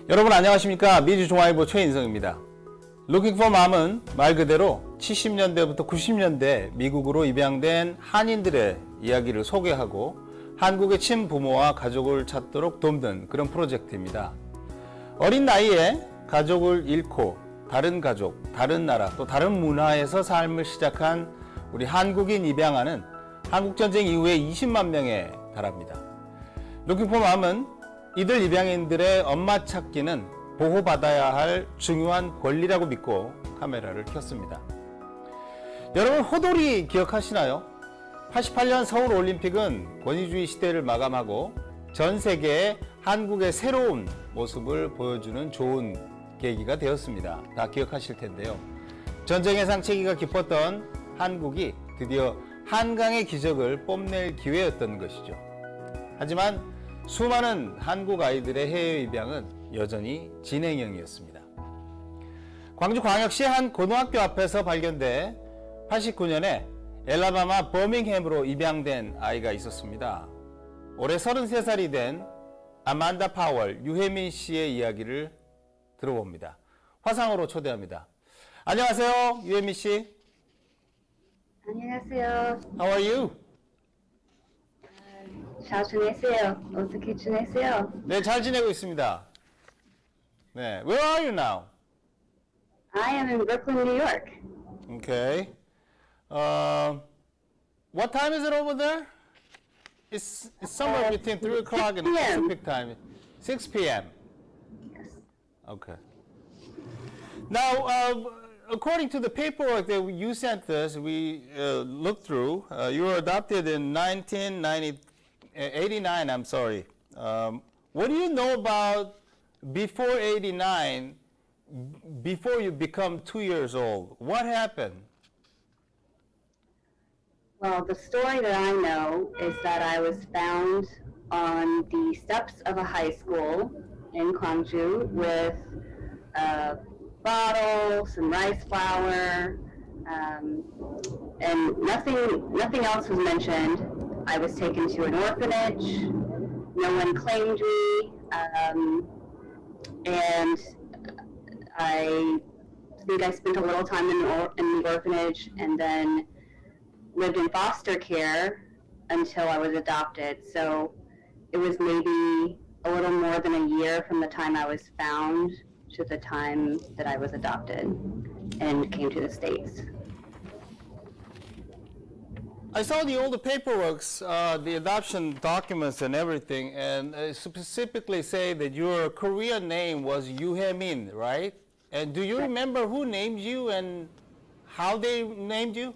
여러분 안녕하십니까? 미주중앙일보 최인성입니다. 룩킹포맘은 말 그대로 70년대부터 90년대 미국으로 입양된 한인들의 이야기를 소개하고 한국의 친부모와 가족을 찾도록 돕는 그런 프로젝트입니다. 어린 나이에 가족을 잃고 다른 가족, 다른 나라, 또 다른 문화에서 삶을 시작한 우리 한국인 입양아는 한국전쟁 이후에 20만 명에 달합니다. 룩킹포맘은 이들 입양인들의 엄마 찾기는 보호받아야 할 중요한 권리라고 믿고 카메라를 켰습니다. 여러분 호돌이 기억하시나요? 88년 서울올림픽은 권위주의 시대를 마감하고 전 세계에 한국의 새로운 모습을 보여주는 좋은 계기가 되었습니다. 다 기억하실 텐데요. 전쟁의 상체기가 깊었던 한국이 드디어 한강의 기적을 뽐낼 기회였던 것이죠. 하지만 수많은 한국 아이들의 해외 입양은 여전히 진행형이었습니다. 광주광역시 한 고등학교 앞에서 발견돼 89년에 앨라배마 버밍햄으로 입양된 아이가 있었습니다. 올해 33살이 된 아만다 파월 유혜민 씨의 이야기를 들어봅니다. 화상으로 초대합니다. 안녕하세요, 유혜민 씨. 안녕하세요. How are you? 잘 지내세요? 어떻게 지내세요? 네, 잘 지내고 있습니다. 네, where are you now? I am in Brooklyn, New York. Okay. What time is it over there? It's somewhere between 3 o'clock and Pacific time. 6 p.m. Yes. Okay. Now, according to the paperwork that you sent us, we looked through, you were adopted in 1989, I'm sorry. What do you know about before 89, before you become 2 years old? What happened? Well, the story that I know is that I was found on the steps of a high school in Gwangju with a bottle, some rice flour, and nothing else was mentioned. I was taken to an orphanage. No one claimed me, and I think I spent a little time in the orphanage and then lived in foster care until I was adopted. So it was maybe a little more than a year from the time I was found to the time that I was adopted and came to the States. I saw the older paperwork, the adoption documents and everything, and specifically say that your Korean name was Yuhaemin, right? And do you remember who named you and how they named you?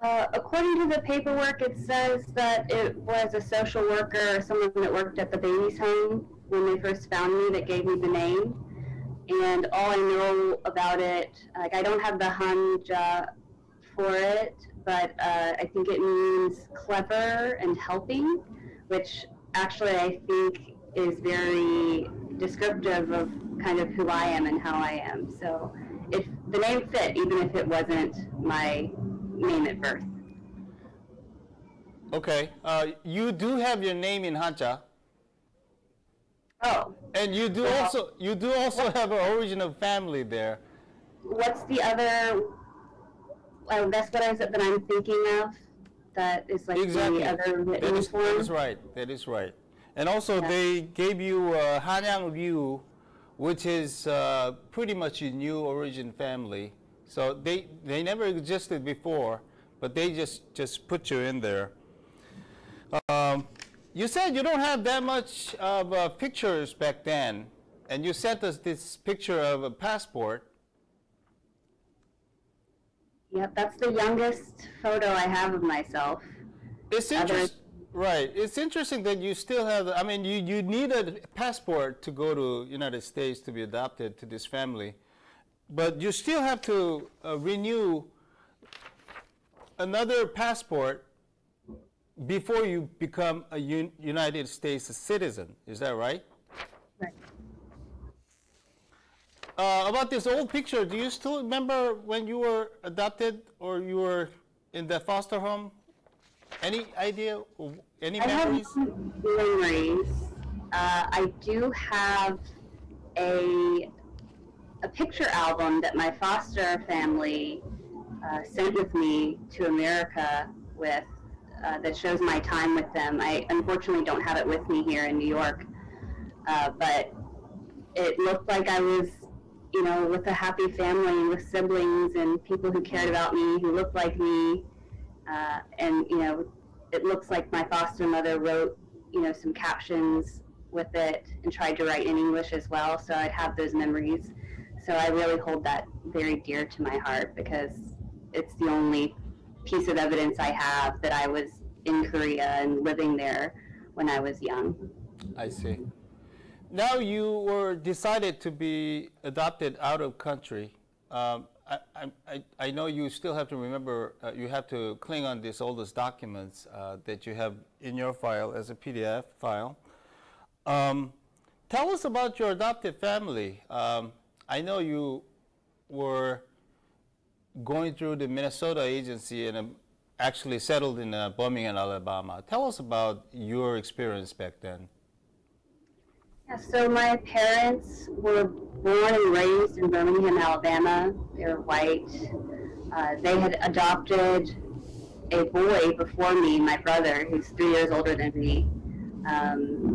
According to the paperwork, it says that it was a social worker or someone that worked at the baby's home when they first found me that gave me the name. And all I know about it, like I don't have the hanja for it, but I think it means clever and helping, which actually I think is very descriptive of kind of who I am and how I am. So if the name fit, even if it wasn't my name at birth. Okay, you do have your name in Hanja. Oh. And you do also have an original family there. What's the other? Well, that's what that I'm thinking of. That is like exactly. The other written that form. is right. That is right. And also they gave you Hanyang Ryu, which is pretty much a new origin family. So they never existed before, but they just put you in there. You said you don't have that much of pictures back then, and you sent us this picture of a passport. Yep, that's the youngest photo I have of myself. It's interesting, right? It's interesting that you still have. I mean, you need a passport to go to United States to be adopted to this family, but you still have to renew another passport before you become a United States citizen. Is that right? Right. About this old picture, do you still remember when you were adopted or you were in the foster home? Any idea? Any memories? I have memories. I do have a picture album that my foster family sent with me to America with that shows my time with them. I unfortunately don't have it with me here in New York, but it looked like I was, you know, with a happy family, with siblings and people who cared about me, who looked like me, and, you know, it looks like my foster mother wrote, you know, some captions with it and tried to write in English as well, so I'd have those memories. So I really hold that very dear to my heart because it's the only piece of evidence I have that I was in Korea and living there when I was young. I see. Now you were decided to be adopted out of country. I know you still have to remember, you have to cling on these oldest documents that you have in your file as a PDF file. Tell us about your adopted family. I know you were going through the Minnesota agency and actually settled in Birmingham, Alabama. Tell us about your experience back then. Yeah, so my parents were born and raised in Birmingham, Alabama. They were white. They had adopted a boy before me, my brother, who's 3 years older than me.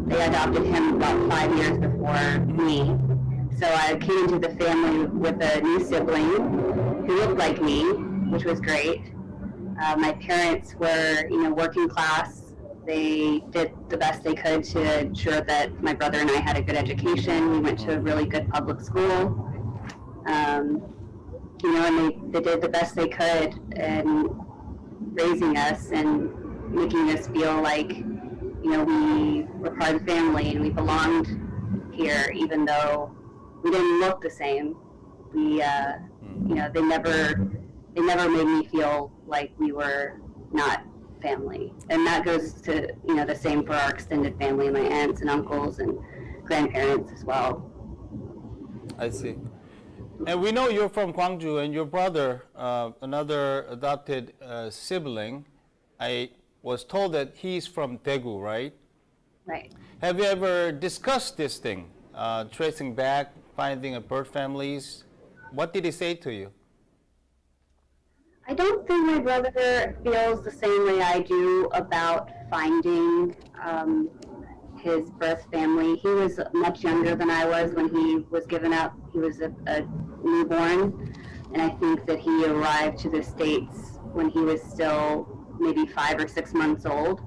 They adopted him about 5 years before me. So I came into the family with a new sibling who looked like me, which was great. My parents were, you know, working class. They did the best they could to ensure that my brother and I had a good education. We went to a really good public school. You know, and they did the best they could in raising us and making us feel like, you know, we were part of the family and we belonged here, even though we didn't look the same. We, you know, they never made me feel like we were not family. And that goes to, you know, the same for our extended family, my aunts and uncles and grandparents as well. I see. And we know you're from Gwangju, and your brother, another adopted sibling, I was told that he's from Daegu, right? Right. Have you ever discussed this thing, tracing back, finding a birth families? What did he say to you? I don't think my brother feels the same way I do about finding his birth family. He was much younger than I was when he was given up. He was a newborn, and I think that he arrived to the States when he was still maybe 5 or 6 months old.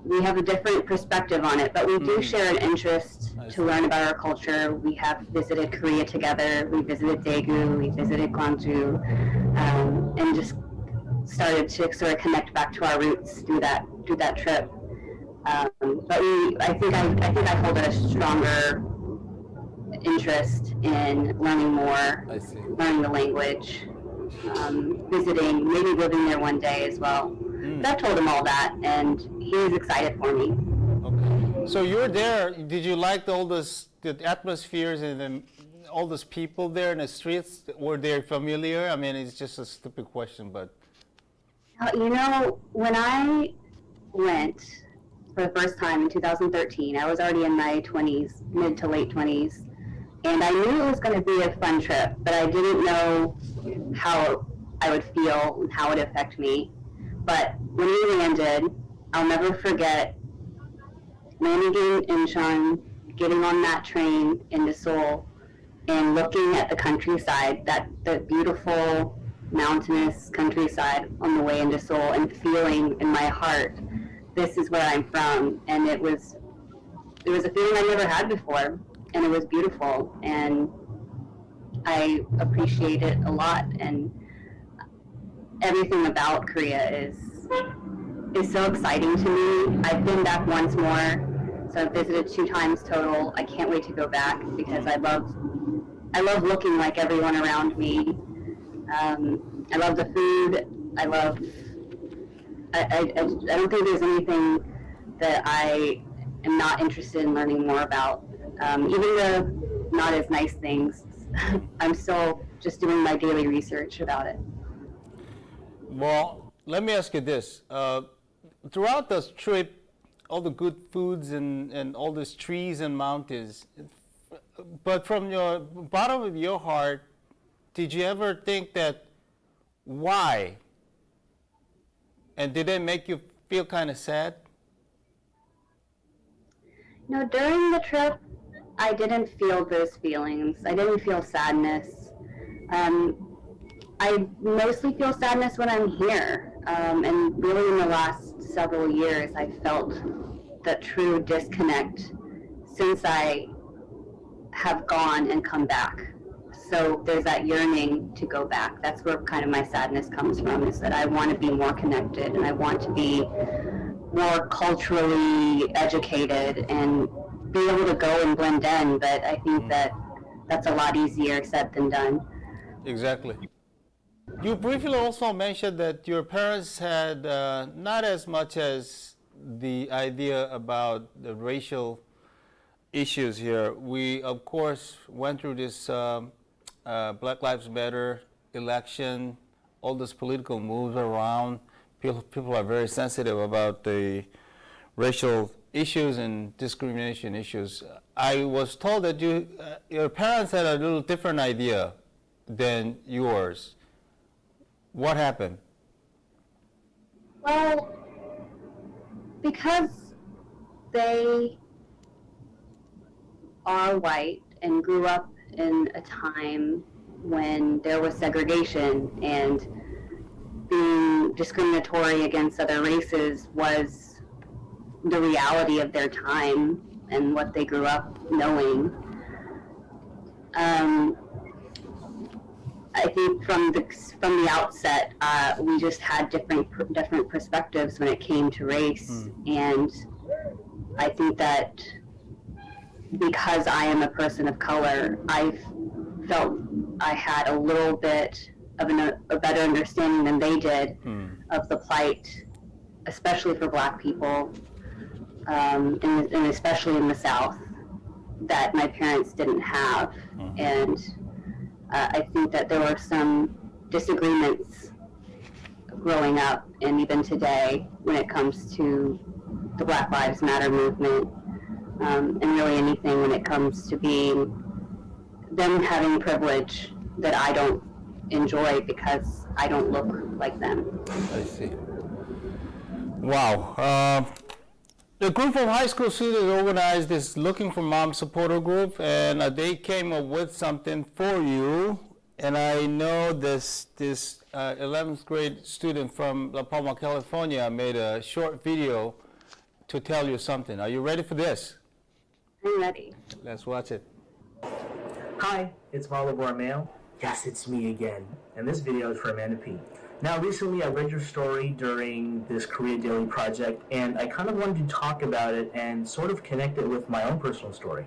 We have a different perspective on it, but we do share an interest to learn about our culture. We have visited Korea together. We visited Daegu. We visited Gwangju, and just started to sort of connect back to our roots through that trip. But I think I hold a stronger interest in learning more, learning the language, visiting, maybe living there one day as well. But I told him all that, and he was excited for me. Okay. So you were there. Did you like the atmospheres and all those people there in the streets? Were they familiar? I mean, it's just a stupid question, but. You know, when I went for the first time in 2013, I was already in my 20s, mid to late 20s, and I knew it was going to be a fun trip, but I didn't know how I would feel and how it would affect me. But when we landed, I'll never forget landing in Incheon, getting on that train into Seoul, and looking at the countryside, the beautiful mountainous countryside on the way into Seoul, and feeling in my heart, this is where I'm from. And it was a feeling I never had before, and it was beautiful, and I appreciate it a lot. And everything about Korea is so exciting to me. I've been back once more, so I've visited 2 times total. I can't wait to go back because I love looking like everyone around me. I love the food. I don't think there's anything that I am not interested in learning more about. Even the not as nice things, I'm still just doing my daily research about it. Well, let me ask you this. Throughout this trip, all the good foods and all these trees and mountains. But from your bottom of your heart, did you ever think that, why? And did it make you feel kind of sad? No, during the trip, I didn't feel those feelings. I didn't feel sadness. I mostly feel sadness when I'm here. And really in the last several years, I felt that true disconnect since I have gone and come back. So there's that yearning to go back. That's where kind of my sadness comes from, is that I want to be more connected and I want to be more culturally educated and be able to go and blend in. But I think that that's a lot easier said than done. Exactly. You briefly also mentioned that your parents had not as much as the idea about the racial issues here. We, of course, went through this Black Lives Matter election, all these political moves around. People are very sensitive about the racial issues and discrimination issues. I was told that your parents had a little different idea than yours. What happened? Well, because they are white and grew up in a time when there was segregation and being discriminatory against other races was the reality of their time and what they grew up knowing. I think from the outset, we just had different perspectives when it came to race, and I think that because I am a person of color, I felt I had a little bit of a better understanding than they did of the plight, especially for Black people, and especially in the South, that my parents didn't have. And I think that there were some disagreements growing up and even today when it comes to the Black Lives Matter movement, and really anything when it comes to being them having privilege that I don't enjoy because I don't look like them. I see. Wow. The group of high school students organized this Looking for Mom supporter group, and they came up with something for you. And I know this 11th grade student from La Palma, California made a short video to tell you something. Are you ready for this? I'm ready. Let's watch it. Hi, it's Marlo Borromeo. Yes, it's me again. And this video is for Amanda P. Now, recently I read your story during this Korea Daily project, and I kind of wanted to talk about it and sort of connect it with my own personal story.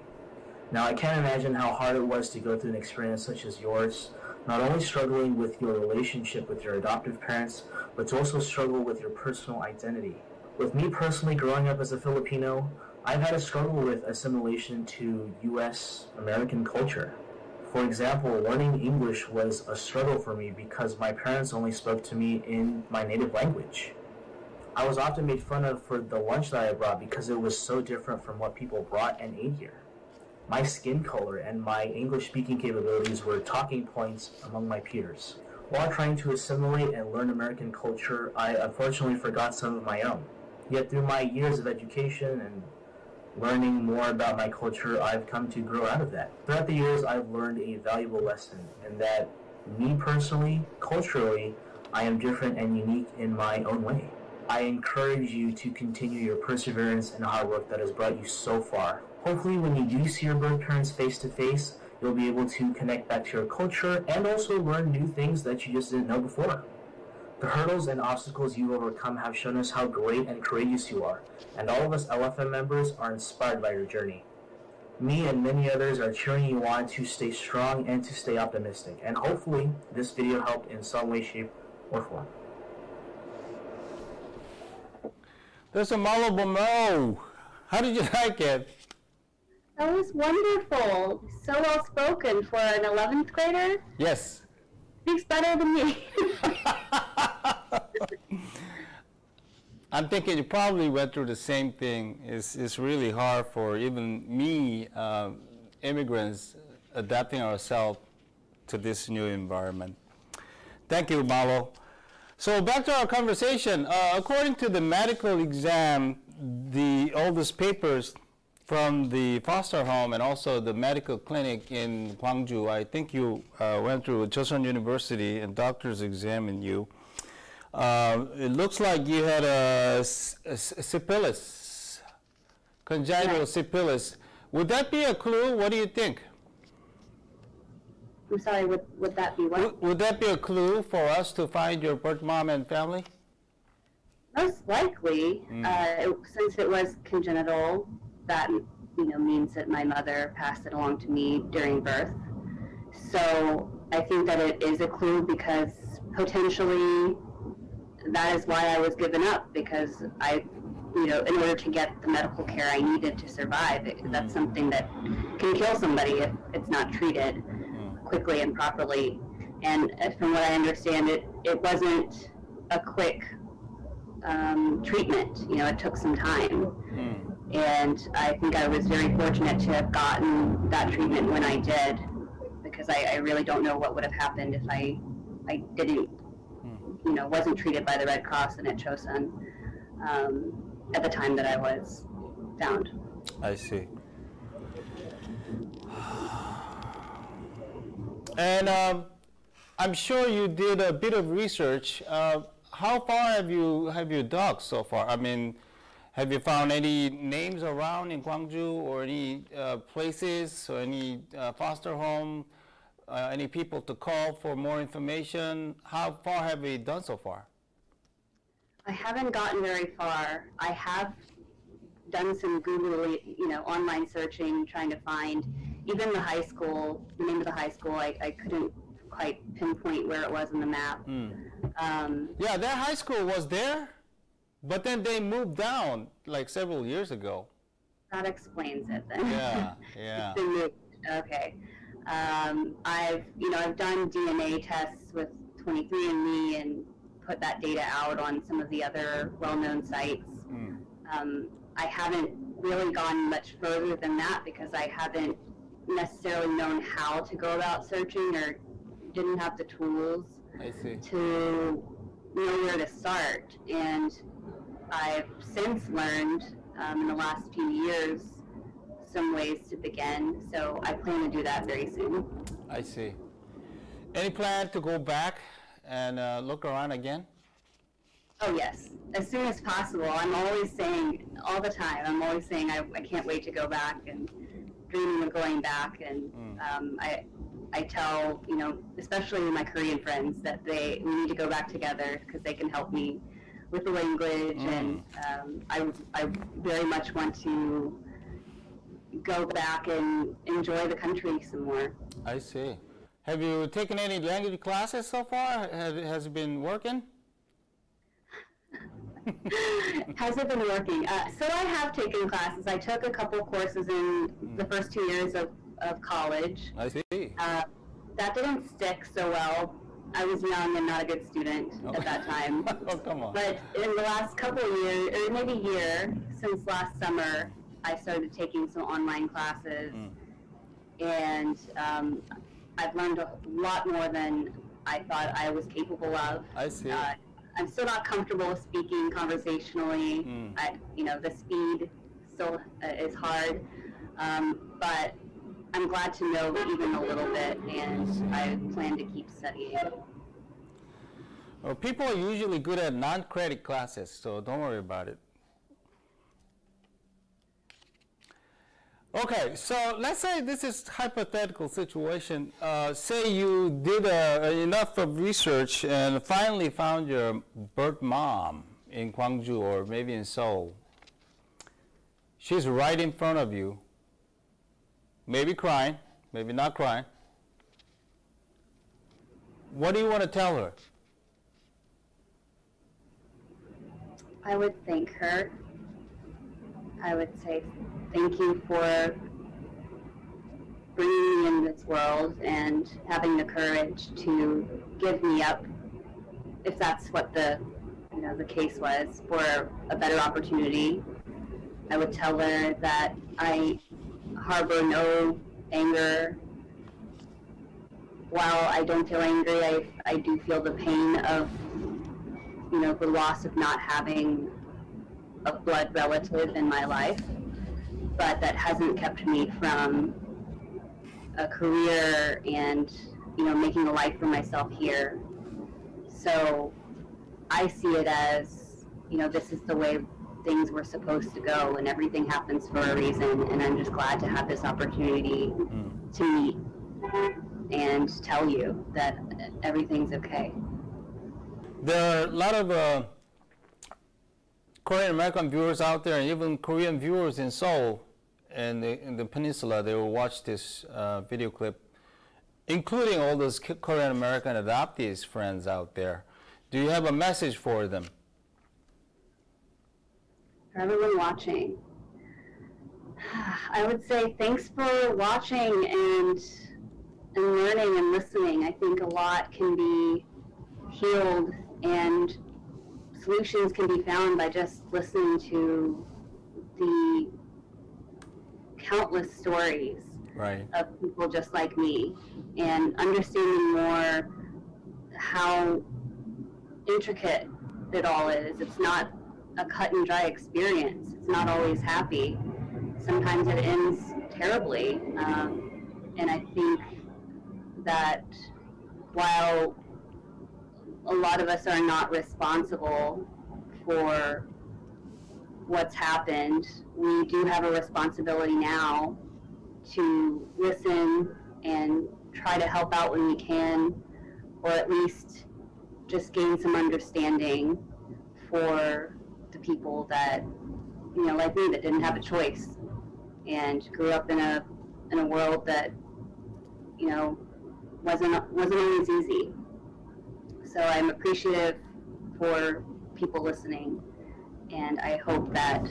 Now, I can't imagine how hard it was to go through an experience such as yours, not only struggling with your relationship with your adoptive parents, but to also struggle with your personal identity. With me personally growing up as a Filipino, I've had a struggle with assimilation to U.S. American culture. For example, learning English was a struggle for me because my parents only spoke to me in my native language. I was often made fun of for the lunch that I brought because it was so different from what people brought and ate here. My skin color and my English-speaking capabilities were talking points among my peers. While trying to assimilate and learn American culture, I unfortunately forgot some of my own. Yet through my years of education and learning more about my culture, I've come to grow out of that. Throughout the years, I've learned a valuable lesson, and that me personally, culturally, I am different and unique in my own way. I encourage you to continue your perseverance and hard work that has brought you so far. Hopefully, when you do see your birth parents face to face, you'll be able to connect back to your culture and also learn new things that you just didn't know before. The hurdles and obstacles you overcome have shown us how great and courageous you are, and all of us LFM members are inspired by your journey. Me and many others are cheering you on to stay strong and to stay optimistic, and hopefully this video helped in some way, shape, or form. There's a Marlo Borromeo. How did you like it? That was wonderful. So well spoken for an 11th grader. Yes. Speaks better than me. I'm thinking you probably went through the same thing. It's really hard for even me, immigrants, adapting ourselves to this new environment. Thank you, Malo. So back to our conversation. According to the medical exam, the oldest papers from the foster home and also the medical clinic in Gwangju, I think you went through Chosun University and doctors examined you. It looks like you had a syphilis, congenital syphilis. Would that be a clue? What do you think? I'm sorry, would that be what? Would that be a clue for us to find your birth mom and family? Most likely, since it was congenital, that means that my mother passed it along to me during birth. So I think that it is a clue because potentially that is why I was given up, because in order to get the medical care I needed to survive, that's something that can kill somebody if it's not treated quickly and properly. And from what I understand, it wasn't a quick treatment. It took some time. And I think I was very fortunate to have gotten that treatment when I did, because I really don't know what would have happened if I didn't, wasn't treated by the Red Cross and at Chosun at the time that I was found. I see. And I'm sure you did a bit of research. How far have you dug so far? I mean, have you found any names around in Gwangju, or any places, or any foster home, any people to call for more information? How far have you done so far? I haven't gotten very far. I have done some Google, online searching, trying to find even the high school, the name of the high school. I couldn't quite pinpoint where it was in the map. Yeah, that high school was there, but then they moved down like several years ago. That explains it then. Yeah, yeah. It's been moved. Okay. I've done DNA tests with 23andMe and put that data out on some of the other well-known sites. I haven't really gone much further than that because I haven't necessarily known how to go about searching, or didn't have the tools to know where to start. And I've since learned in the last few years some ways to begin, so I plan to do that very soon. I see. Any plan to go back and look around again? Oh yes, as soon as possible. I'm always saying, all the time, I can't wait to go back, and dreaming of going back. And I tell, especially my Korean friends, that we need to go back together because they can help me with the language, and I very much want to go back and enjoy the country some more. I see. Have you taken any language classes so far? Has it been working? Has it been working? So I have taken classes. I took a couple courses in the first 2 years of college. I see. That didn't stick so well. I was young and not a good student at that time. Oh, come on. But in the last couple of years, or maybe year, since last summer, I started taking some online classes. And I've learned a lot more than I thought I was capable of. I see. I'm still not comfortable speaking conversationally. The speed still is hard, but I'm glad to know even a little bit, and I plan to keep studying. Well, people are usually good at non-credit classes, so don't worry about it. Okay, so let's say this is hypothetical situation. Say you did enough of research and finally found your birth mom in Gwangju or maybe in Seoul. She's right in front of you, maybe crying, maybe not crying. What do you want to tell her? I would thank her. I would say thank you for bringing me in this world and having the courage to give me up, if that's what the the case was, for a better opportunity. I would tell her that I harbor no anger. While I don't feel angry, I do feel the pain of, the loss of not having a blood relative in my life. But that hasn't kept me from a career and, making a life for myself here. So I see it as, this is the way things were supposed to go, and everything happens for a reason, and I'm just glad to have this opportunity to meet and tell you that everything's okay. There are a lot of Korean American viewers out there, and even Korean viewers in Seoul and in the peninsula. They will watch this video clip, including all those Korean American adoptees friends out there. Do you have a message for them? For everyone watching, I would say thanks for watching and learning and listening. I think a lot can be healed and solutions can be found by just listening to the countless stories of people just like me, and understanding more how intricate it all is. It's not a cut and dry experience. It's not always happy. Sometimes it ends terribly. And I think that while a lot of us are not responsible for what's happened, we do have a responsibility now to listen and try to help out when we can, or at least just gain some understanding for the people that, like me, that didn't have a choice and grew up in a world that, wasn't always easy. So I'm appreciative for people listening, and I hope that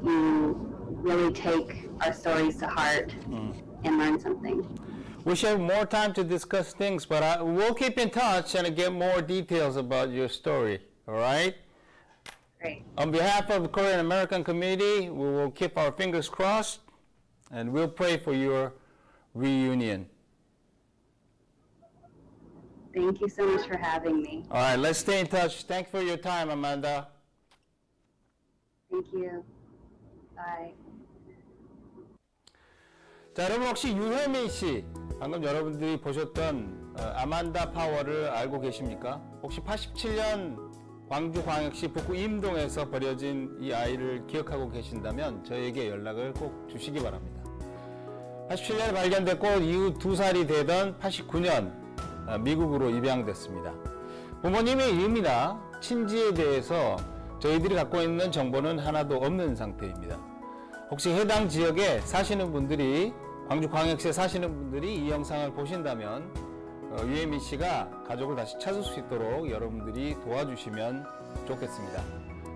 you really take our stories to heart and learn something. We should have more time to discuss things, but we'll keep in touch and get more details about your story, all right? Great. On behalf of the Korean American community, we will keep our fingers crossed, and we'll pray for your reunion. Thank you so much for having me. All right, let's stay in touch. Thanks for your time, Amanda. Thank you. Bye. 자, 여러분 혹시 유혜민 씨, 방금 여러분들이 보셨던 아만다 파워를 알고 계십니까? 혹시 87년 광주광역시 북구 임동에서 버려진 이 아이를 기억하고 계신다면 저에게 연락을 꼭 주시기 바랍니다. 87년에 발견됐고 이후 2살이 되던 89년 미국으로 입양됐습니다. 부모님의 이름이나 친지에 대해서 저희들이 갖고 있는 정보는 하나도 없는 상태입니다. 혹시 해당 지역에 사시는 분들이, 광주광역시에 사시는 분들이 이 영상을 보신다면 유혜민 씨가 가족을 다시 찾을 수 있도록 여러분들이 도와주시면 좋겠습니다.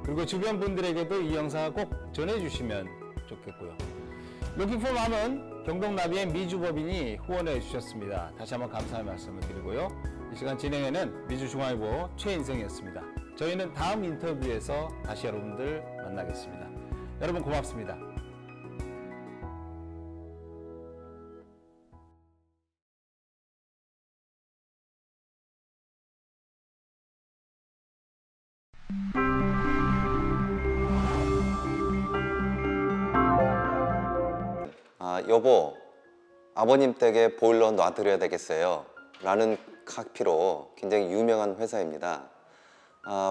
그리고 주변 분들에게도 이 영상을 꼭 전해주시면 좋겠고요. 룩킹포맘은 경동나비의 미주법인이 후원해 주셨습니다. 다시 한번 감사의 말씀을 드리고요. 이 시간 진행에는 미주중앙일보 최인성이었습니다. 저희는 다음 인터뷰에서 다시 여러분들 만나겠습니다. 여러분 고맙습니다. 여보, 아버님 댁에 보일러 놔드려야 되겠어요 라는 카피로 굉장히 유명한 회사입니다.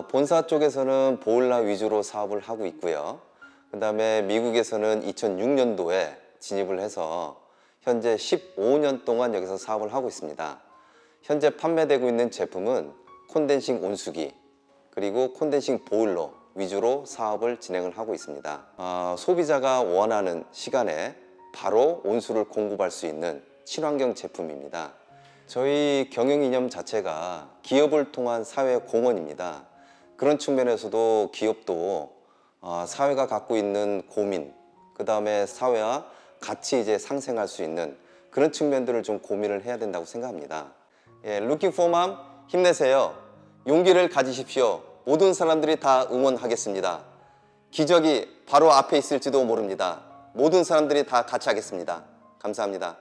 본사 쪽에서는 보일러 위주로 사업을 하고 있고요. 그 다음에 미국에서는 2006년도에 진입을 해서 현재 15년 동안 여기서 사업을 하고 있습니다. 현재 판매되고 있는 제품은 콘덴싱 온수기 그리고 콘덴싱 보일러 위주로 사업을 진행을 하고 있습니다. 소비자가 원하는 시간에 바로 온수를 공급할 수 있는 친환경 제품입니다. 저희 경영 이념 자체가 기업을 통한 사회 공헌입니다. 그런 측면에서도 기업도 사회가 갖고 있는 고민, 그 다음에 사회와 같이 이제 상생할 수 있는 그런 측면들을 좀 고민을 해야 된다고 생각합니다. 룩킹포맘 힘내세요. 용기를 가지십시오. 모든 사람들이 다 응원하겠습니다. 기적이 바로 앞에 있을지도 모릅니다. 모든 사람들이 다 같이 하겠습니다. 감사합니다.